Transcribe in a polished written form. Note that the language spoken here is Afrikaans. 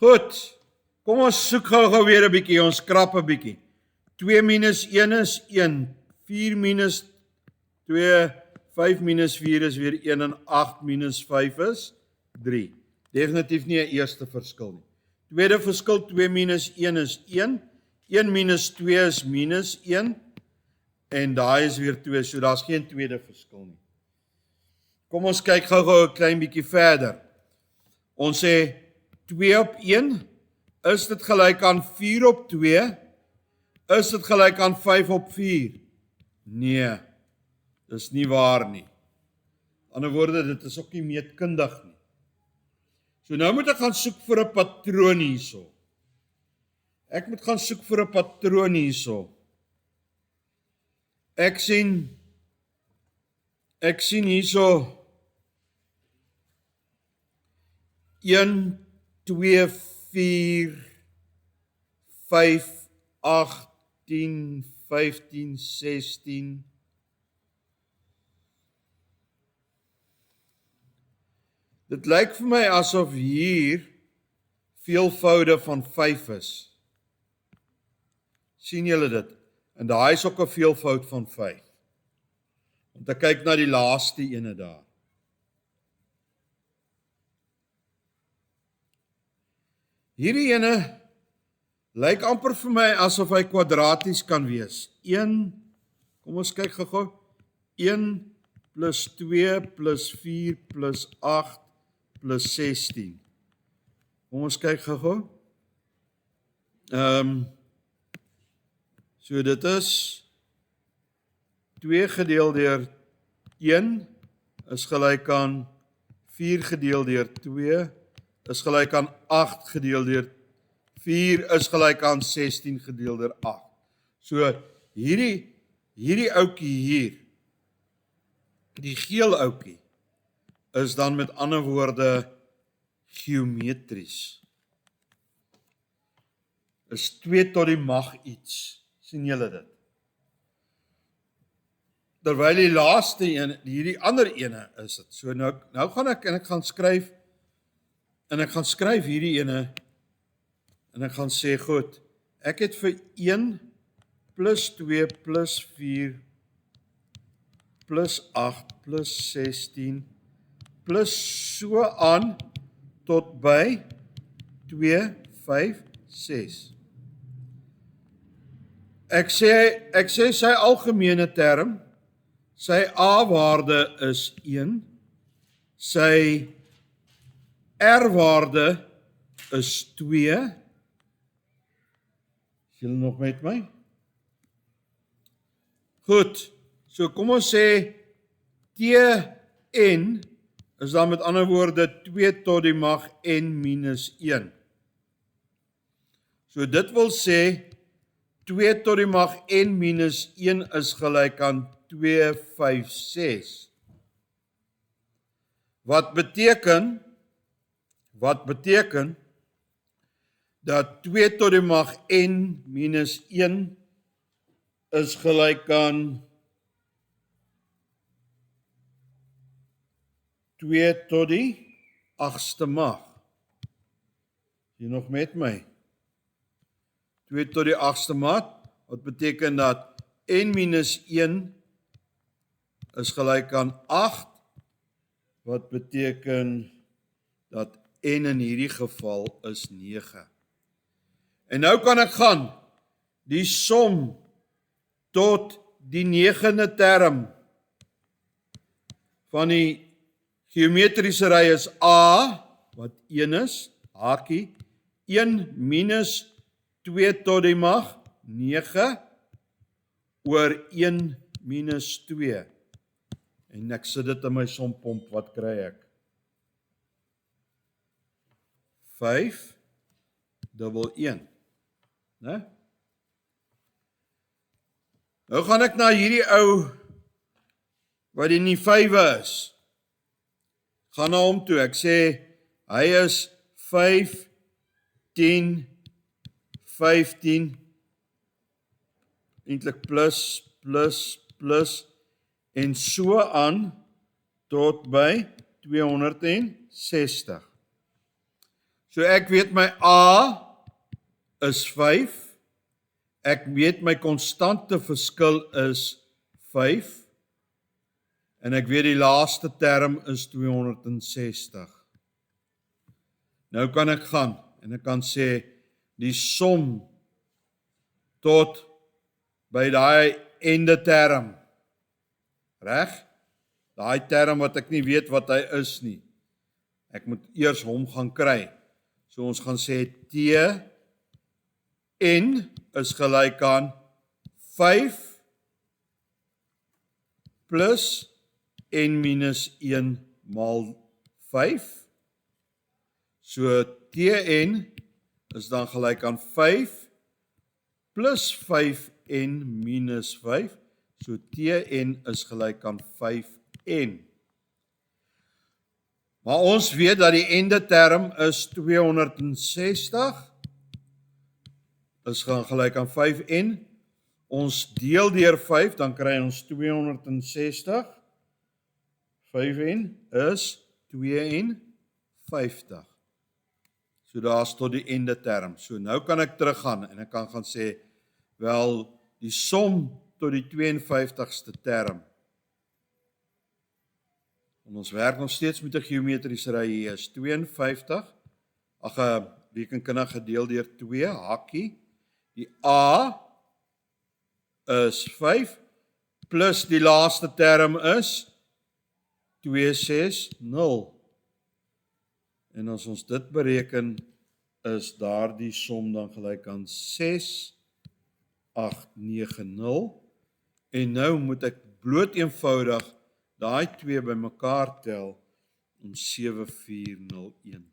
Goed, kom ons soek gou weer 'n bietjie, ons skrap 'n bietjie. 2 minus 1 is 1, 4 minus 2, 5 minus 4 is weer 1 en 8 minus 5 is 3. Definitief nie 'n eerste verskil nie. Tweede verskil, 2 minus 1 is 1, 1 minus 2 is minus 1, en daai is weer 2, so daar's geen tweede verskil nie. Kom ons kyk gou 'n klein bietjie verder. Ons sê 2 op 1, is dit gelyk aan 4 op 2? Is dit gelyk aan 5 op 4? Nee, dis nie waar nie. Aan 'n woorde, dit is ook nie meetkundig nie. So nou moet ek gaan soek vir 'n patroon hierso. Ek moet gaan soek vir 'n patroon hierso. Ek sien hierso 1, 2, 4, 5, 8, 10, 15, 16. Dit lyk vir my asof hier veelvoude van 5 is. Sien julle dit? En daai is ook 'n veelvoud van 5. Want ek kyk na die laaste ene daar. Hierdie ene lyk amper vir my asof hy kwadraties kan wees. 1, kom ons kyk gou-gou. 1 plus 2 plus 4 plus 8 plus 16. Kom ons kyk gou-gou. So dit is 2 gedeel deur 1 is gelyk aan 4 gedeel deur 2 is gelyk aan 8 gedeel deur 4 is gelyk aan 16 gedeel deur 8. So hierdie ouetjie hier, die geel ouetjie, is dan met ander woorde geometries. Is 2 tot die mag iets. Sien julle dit? Terwyl die laaste een, hierdie ander ene is dit. So nou gaan ek gaan skryf, en ek gaan skryf hierdie ene, en ek gaan sê, goed, ek het vir 1 plus 2 plus 4 plus 8 plus 16 plus so aan tot by 2, 5, 6. Ek sê sy algemene term, sy A-waarde is 1, sy R-waarde is 2. Is julle nog met my? Goed, so kom ons sê Tn is dan met ander woorde 2 tot die mag n minus 1. So dit wil sê 2 tot die mag n minus 1 is gelyk aan 2, 5, 6. Wat beteken dat 2 tot die mag n minus 1 is gelyk aan 2 tot die 8ste mag. Is jy nog met my? 2 tot die 8ste mag, wat beteken dat n minus 1 is gelyk aan 8, wat beteken dat n in hierdie geval is 9. En nou kan ek gaan die som tot die 9de term van die geometriese ry is A, wat 1 is, hakie, 1 minus 2 tot die mag 9 oor 1 minus 2. En ek sit dit in my sompomp, wat kry ek? 5 dubbel 1. Né? Nou gaan ek na hierdie ou wat in die 5 is. Gaan na hom toe. Ek sê hy is 5, 10, 15, eintlik plus, plus, plus, en so aan tot by 260. So ek weet my A is 5. Ek weet my konstante verskil is 5. En ek weet die laaste term is 260. Nou kan ek gaan en ek kan sê die som tot by daai einde term. Reg? Daai term wat ek nie weet wat hy is nie. Ek moet eers hom gaan kry. So ons gaan sê T n is gelyk aan 5 plus n minus 1 maal 5. So Tn is dan gelyk aan 5 plus 5n minus 5. So Tn is gelyk aan 5n. Maar ons weet dat die einde term is 260. Is gaan gelyk aan 5n. Ons deel deur 5, dan kry ons 260. 5n is 52. So daar's tot die einde term. So nou kan ek teruggaan en ek kan gaan sê, wel, die som tot die 52ste term. En ons werk nog steeds met 'n geometriese ry hier is 52. Ag, 'n rekenkundige gedeel deur 2, hakkie. Die A is 5 plus die laaste term is 260. En as ons dit bereken, is daardie som dan gelyk aan 6890. En nou moet ek bloot eenvoudig daai twee bymekaar tel om 7401.